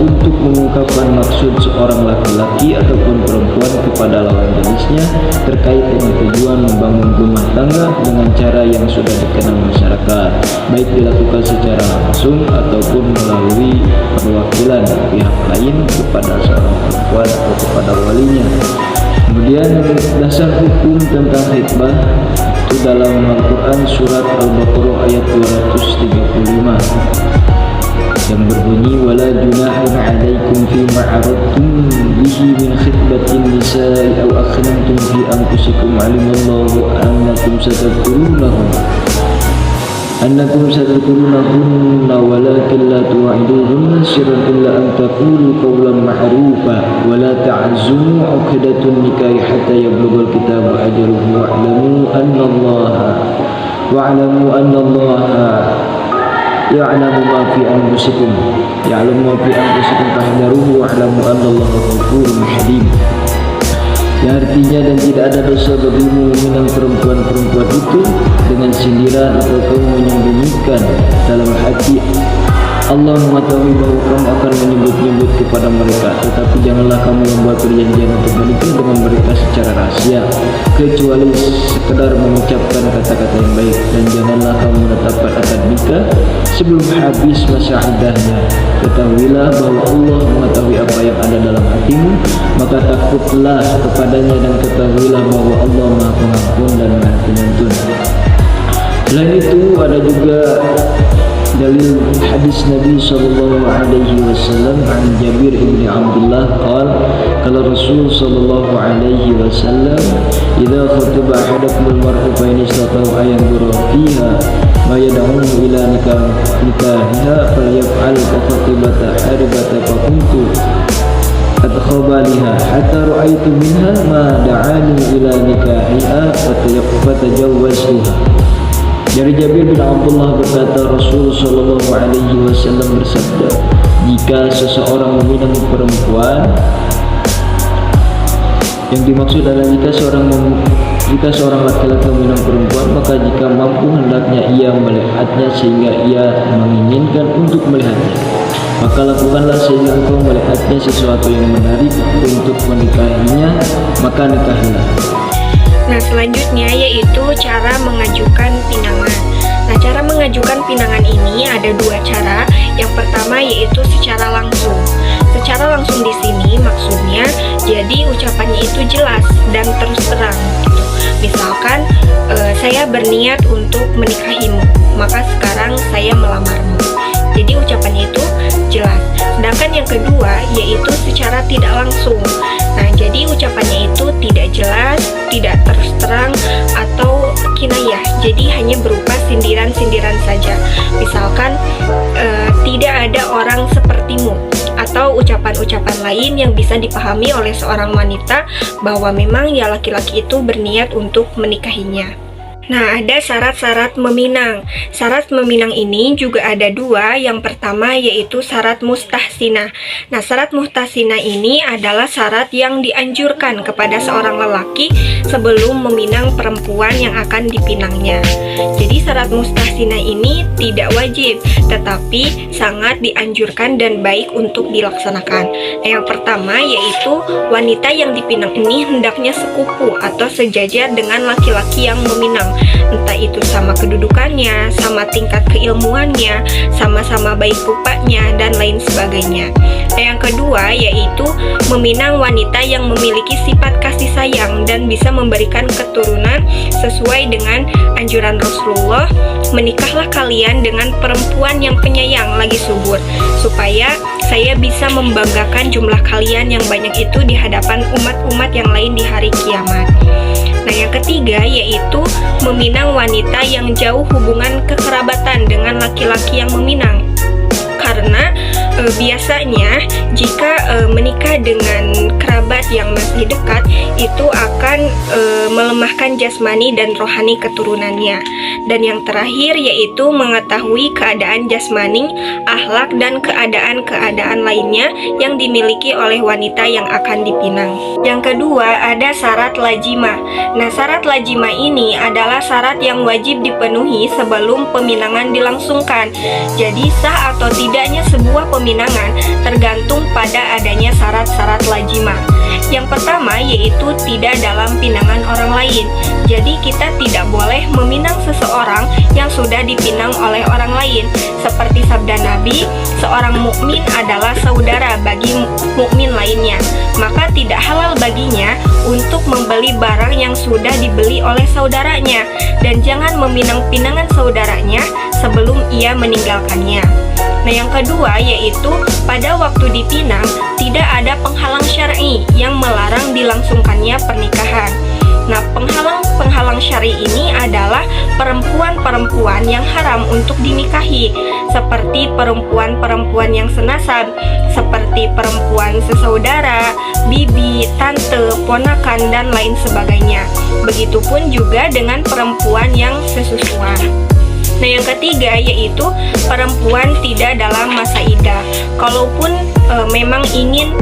untuk mengungkapkan maksud seorang laki-laki ataupun perempuan kepada lawan jenisnya terkait dengan tujuan membangun rumah tangga dengan cara yang sudah dikenal masyarakat, baik dilakukan secara langsung ataupun melalui perwakilan pihak lain kepada seorang perempuan atau kepada walinya. Kemudian dasar hukum tentang khitbah itu dalam Al-Quran surat Al-Baqarah ayat 235 yang berbunyi wala junahun 'alaikum fima 'aradtum bihi min khitbatin nisa'i aw akhnantum fi anfusikum 'alimallahu annakum satadhkurunahunna walakin la tuwa'iduhunna sirran illa an taqulu qawlan ma'rufa wa la ta'azzumu 'uqdatun nikahi hatta yablughal kitabu ajaluhu wa'lamu anna Allaha ya'lamu ma fi anfusikum fahdharuhu wa'lamu anna Allaha ghafurun halim. Yang artinya dan tidak ada dosa bagimu meminang perempuan-perempuan itu dengan sindiran atau kamu menyembunyikan dalam hati. Allah mengetahui bahwa kamu akan menyebut-nyebut kepada mereka, tetapi janganlah kamu membuat perjanjian untuk menikah dengan mereka secara rahasia kecuali sekedar mengucapkan kata-kata yang baik, dan janganlah kamu menetapkan akad nikah sebelum habis masa iddahnya. Ketahuilah bahwa Allah mengetahui apa yang ada dalam hatimu, maka takutlah kepadanya dan ketahuilah bahwa Allah Maha Pengampun dan Maha Penyantun. Selain itu ada juga dalil hadis Nabi sallallahu alaihi wasallam an Jabir bin Abdullah qala Rasul sallallahu alaihi wasallam idza khutba ahadakum al-mar'u fa in istata'a an yanzura fiha ma yad'uhu ila nikahiha falyaf'al ka khatibata haribata fa kuntu adkhabaliha hatta ra'aytu minha ma da'ani ila nikahiha fatajawwaztuha. Dari Jabir bin Abdullah berkata, Rasul sallallahu alaihi wasallam bersabda, jika seseorang meminang perempuan, yang dimaksud adalah jika seorang laki-laki meminang perempuan, maka jika mampu hendaknya ia melihatnya sehingga ia menginginkan untuk melihatnya, maka lakukanlah sehingga engkau melihatnya sesuatu yang menarik untuk menikahinya, maka nikahilah. Nah, selanjutnya yaitu cara mengajukan pinangan. Nah, cara mengajukan pinangan ini ada dua cara. Yang pertama yaitu secara langsung. Secara langsung di sini maksudnya jadi ucapannya itu jelas dan terus terang gitu. Misalkan saya berniat untuk menikahimu, maka sekarang saya melamarmu. Jadi ucapannya itu jelas. Sedangkan yang kedua yaitu secara tidak langsung. Nah, jadi ucapannya itu tidak jelas, tidak terus terang, atau kinayah. Jadi hanya berupa sindiran-sindiran saja. Misalkan tidak ada orang sepertimu, atau ucapan-ucapan lain yang bisa dipahami oleh seorang wanita bahwa memang ya laki-laki itu berniat untuk menikahinya. Nah, ada syarat-syarat meminang. Syarat meminang ini juga ada dua. Yang pertama yaitu syarat mustahsinah. Nah, syarat mustahsinah ini adalah syarat yang dianjurkan kepada seorang lelaki sebelum meminang perempuan yang akan dipinangnya. Jadi syarat mustahsinah ini tidak wajib, tetapi sangat dianjurkan dan baik untuk dilaksanakan. Nah, yang pertama yaitu wanita yang dipinang ini hendaknya sekupu atau sejajar dengan laki-laki yang meminang. Entah itu sama kedudukannya, sama tingkat keilmuannya, sama-sama baik rupanya, dan lain sebagainya. Yang kedua yaitu meminang wanita yang memiliki sifat kasih sayang dan bisa memberikan keturunan sesuai dengan anjuran Rasulullah, menikahlah kalian dengan perempuan yang penyayang lagi subur, supaya saya bisa membanggakan jumlah kalian yang banyak itu di hadapan umat-umat yang lain di hari kiamat. Nah, yang ketiga yaitu meminang wanita yang jauh hubungan kekerabatan dengan laki-laki yang meminang. Karena biasanya jika menikah dengan kerabat yang masih dekat itu akan melemahkan jasmani dan rohani keturunannya. Dan yang terakhir yaitu mengetahui keadaan jasmani, akhlak, dan keadaan-keadaan lainnya yang dimiliki oleh wanita yang akan dipinang. Yang kedua ada syarat lazimah. Nah, syarat lazimah ini adalah syarat yang wajib dipenuhi sebelum peminangan dilangsungkan. Jadi sah atau tidaknya sebuah peminangan tergantung pada adanya syarat-syarat lazimah. Yang pertama yaitu tidak dalam pinangan orang lain. Jadi kita tidak boleh meminang seseorang yang sudah dipinang oleh orang lain. Seperti sabda Nabi, seorang mukmin adalah saudara bagi mukmin lainnya. Maka tidak halal baginya untuk membeli barang yang sudah dibeli oleh saudaranya, dan jangan meminang pinangan saudaranya sebelum ia meninggalkannya. Nah, yang kedua yaitu pada waktu dipinang tidak ada penghalang syar'i yang melarang dilangsungkannya pernikahan. Nah, penghalang syar'i ini adalah perempuan-perempuan yang haram untuk dinikahi, seperti perempuan-perempuan yang senasab, seperti perempuan sesaudara, bibi, tante, ponakan, dan lain sebagainya. Begitupun juga dengan perempuan yang sesusuan. Nah, yang ketiga yaitu perempuan tidak dalam masa iddah. Kalaupun memang ingin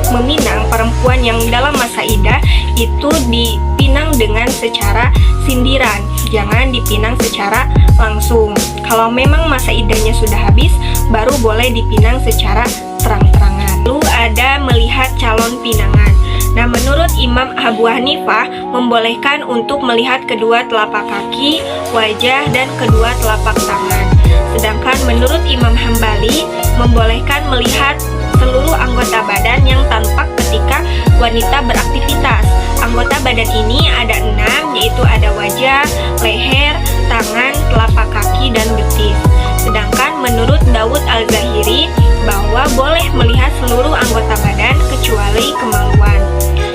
meminang perempuan yang dalam masa iddah, itu dipinang dengan secara sindiran, jangan dipinang secara langsung. Kalau memang masa iddahnya sudah habis, baru boleh dipinang secara terang-terangan. Lalu ada melihat calon pinangan. Nah, menurut Imam Abu Hanifah membolehkan untuk melihat kedua telapak kaki, wajah, dan kedua telapak tangan. Sedangkan menurut Imam Hambali membolehkan melihat seluruh anggota badan yang tampak ketika wanita beraktivitas. Anggota badan ini ada 6, yaitu ada wajah, leher, tangan, telapak kaki, dan betis. Sedangkan menurut Dawud Al-Zahiri bahwa boleh melihat seluruh anggota badan kecuali kemaluan.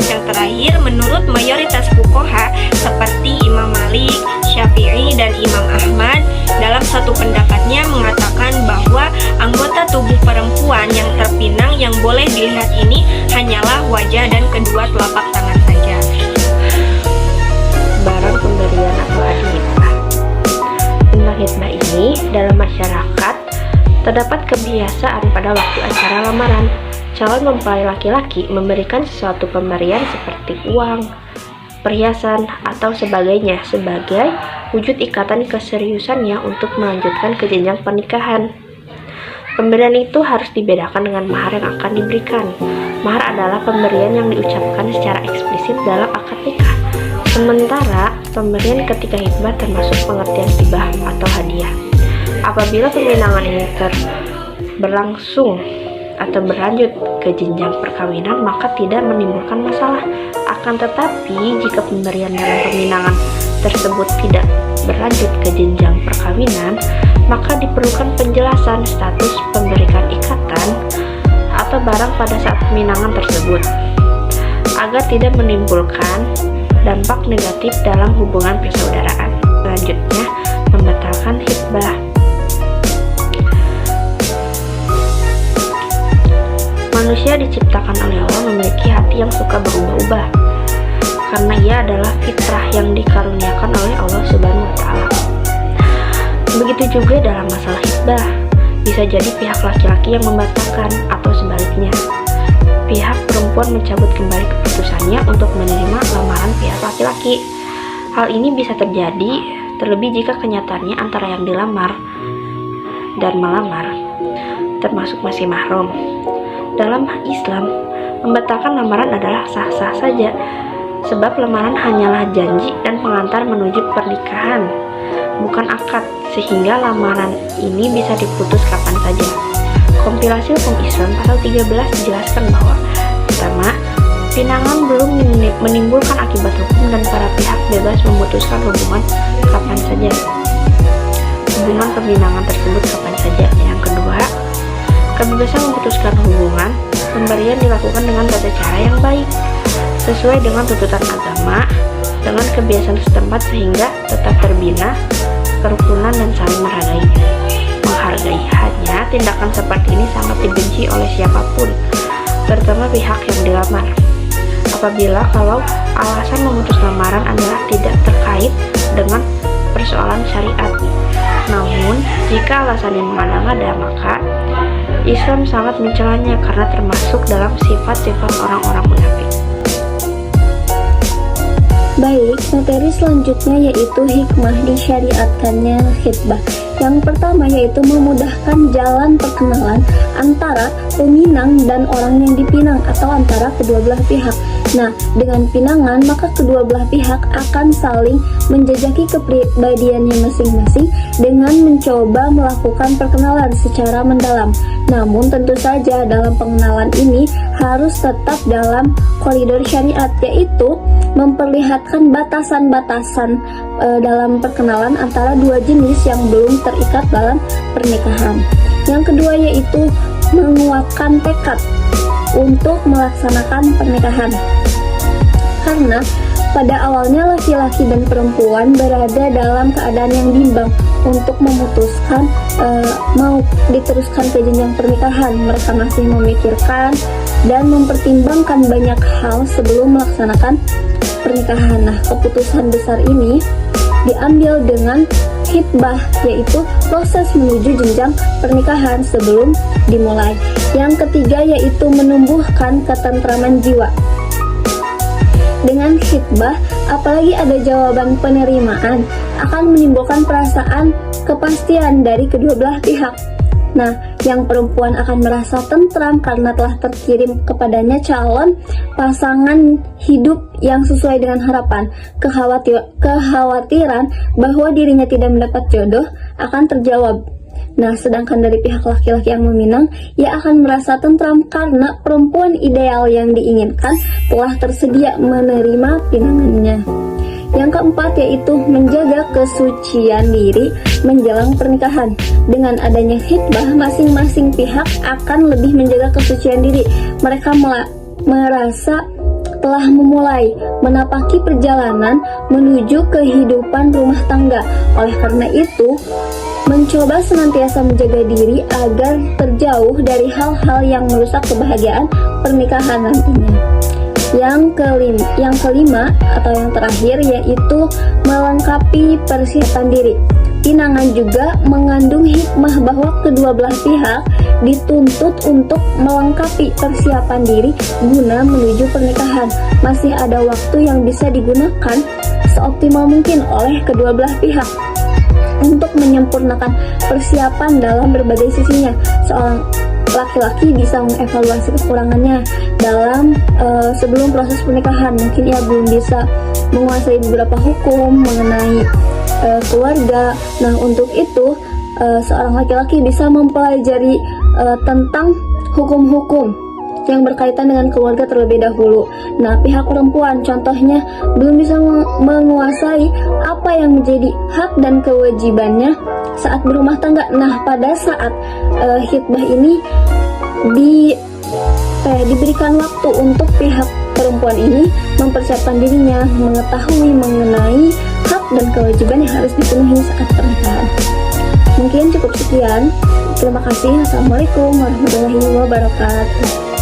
Yang terakhir, menurut mayoritas fuqaha seperti Imam Malik, Syafi'i, dan Imam Ahmad, dalam satu pendapatnya mengatakan bahwa anggota tubuh perempuan yang terpinang yang boleh dilihat ini hanyalah wajah dan kedua telapak tangan saja. Barang pemberian atau adu hibah. Tentang hibah ini, dalam masyarakat terdapat kebiasaan pada waktu acara lamaran, calon mempelai laki-laki memberikan sesuatu pemberian seperti uang, perhiasan, atau sebagainya sebagai wujud ikatan keseriusannya untuk melanjutkan ke jenjang pernikahan. Pemberian itu harus dibedakan dengan mahar yang akan diberikan. Mahar adalah pemberian yang diucapkan secara eksplisit dalam akad nikah. Sementara pemberian ketika hibah termasuk pengertian hibah atau hadiah. Apabila peminangan ini berlangsung atau berlanjut ke jenjang perkawinan, maka tidak menimbulkan masalah. Akan tetapi jika pemberian dalam peminangan tersebut tidak berlanjut ke jenjang perkawinan, maka diperlukan penjelasan status pemberikan ikatan atau barang pada saat peminangan tersebut agar tidak menimbulkan dampak negatif dalam hubungan persaudaraan. Selanjutnya, membatalkan hibah. Manusia diciptakan oleh Allah memiliki hati yang suka berubah-ubah, karena ia adalah fitrah yang dikaruniakan oleh Allah Subhanahu wa Ta'ala. Begitu juga dalam masalah hibah, bisa jadi pihak laki-laki yang membatalkan atau sebaliknya, pihak perempuan mencabut kembali keputusannya untuk menerima lamaran pihak laki-laki. Hal ini bisa terjadi terlebih jika kenyataannya antara yang dilamar dan melamar termasuk masih mahram. Dalam Islam, membatalkan lamaran adalah sah-sah saja, sebab lamaran hanyalah janji dan pengantar menuju pernikahan, bukan akad, sehingga lamaran ini bisa diputus kapan saja. Kompilasi Hukum Islam pasal 13 dijelaskan bahwa pertama, pinangan belum menimbulkan akibat hukum dan para pihak bebas memutuskan hubungan kapan saja. Hubungan peminangan tersebut kapan saja. Yang kedua, kebebasan memutuskan hubungan pemberian dilakukan dengan tata cara yang baik, sesuai dengan tuntutan agama, dengan kebiasaan setempat sehingga tetap terbina kerukunan dan saling menghargai. Hanya tindakan seperti ini sangat dibenci oleh siapapun, kedua pihak yang dilamar. Apabila kalau alasan memutus lamaran adalah tidak terkait dengan persoalan syariat. Namun, jika alasannya mengada-ngada, maka Islam sangat mencelanya karena termasuk dalam sifat-sifat orang-orang munafik. Baik, materi selanjutnya yaitu hikmah disyariatkannya khitbah. Yang pertama yaitu memudahkan jalan perkenalan antara peminang dan orang yang dipinang atau antara kedua belah pihak. Nah, dengan pinangan maka kedua belah pihak akan saling menjajaki kepribadiannya masing-masing dengan mencoba melakukan perkenalan secara mendalam. Namun tentu saja dalam pengenalan ini harus tetap dalam koridor syariat, yaitu memperlihatkan batasan-batasan dalam perkenalan antara dua jenis yang belum terikat dalam pernikahan. Yang kedua yaitu menguatkan tekad untuk melaksanakan pernikahan. Karena pada awalnya laki-laki dan perempuan berada dalam keadaan yang bimbang untuk memutuskan mau diteruskan ke jenjang pernikahan. Mereka masih memikirkan dan mempertimbangkan banyak hal sebelum melaksanakan pernikahan. Nah, keputusan besar ini diambil dengan khitbah, yaitu proses menuju jenjang pernikahan sebelum dimulai. Yang ketiga yaitu menumbuhkan ketentraman jiwa. Dengan khitbah, apalagi ada jawaban penerimaan, akan menimbulkan perasaan kepastian dari kedua belah pihak. Nah, yang perempuan akan merasa tentram karena telah terkirim kepadanya calon pasangan hidup yang sesuai dengan harapan. Kekhawatiran bahwa dirinya tidak mendapat jodoh akan terjawab. Nah, sedangkan dari pihak laki-laki yang meminang, ia akan merasa tentram karena perempuan ideal yang diinginkan telah tersedia menerima pinangannya. Yang keempat yaitu menjaga kesucian diri menjelang pernikahan. Dengan adanya khitbah, masing-masing pihak akan lebih menjaga kesucian diri. Mereka merasa telah memulai menapaki perjalanan menuju kehidupan rumah tangga. Oleh karena itu, mencoba senantiasa menjaga diri agar terjauh dari hal-hal yang merusak kebahagiaan pernikahan nantinya. Yang kelima atau yang terakhir yaitu melengkapi persiapan diri. Pinangan juga mengandung hikmah bahwa kedua belah pihak dituntut untuk melengkapi persiapan diri guna menuju pernikahan. Masih ada waktu yang bisa digunakan seoptimal mungkin oleh kedua belah pihak untuk menyempurnakan persiapan dalam berbagai sisinya. Seorang laki-laki bisa mengevaluasi kekurangannya dalam sebelum proses pernikahan. Mungkin ia belum bisa menguasai beberapa hukum mengenai keluarga. Nah, untuk itu seorang laki-laki bisa mempelajari tentang hukum-hukum yang berkaitan dengan keluarga terlebih dahulu. Nah, pihak perempuan contohnya belum bisa menguasai apa yang menjadi hak dan kewajibannya saat berumah tangga. Nah, pada saat khitbah ini diberikan waktu untuk pihak perempuan ini mempersiapkan dirinya, mengetahui mengenai hak dan kewajiban yang harus dipenuhi saat pernikahan. Mungkin cukup sekian. Terima kasih. Assalamualaikum warahmatullahi wabarakatuh.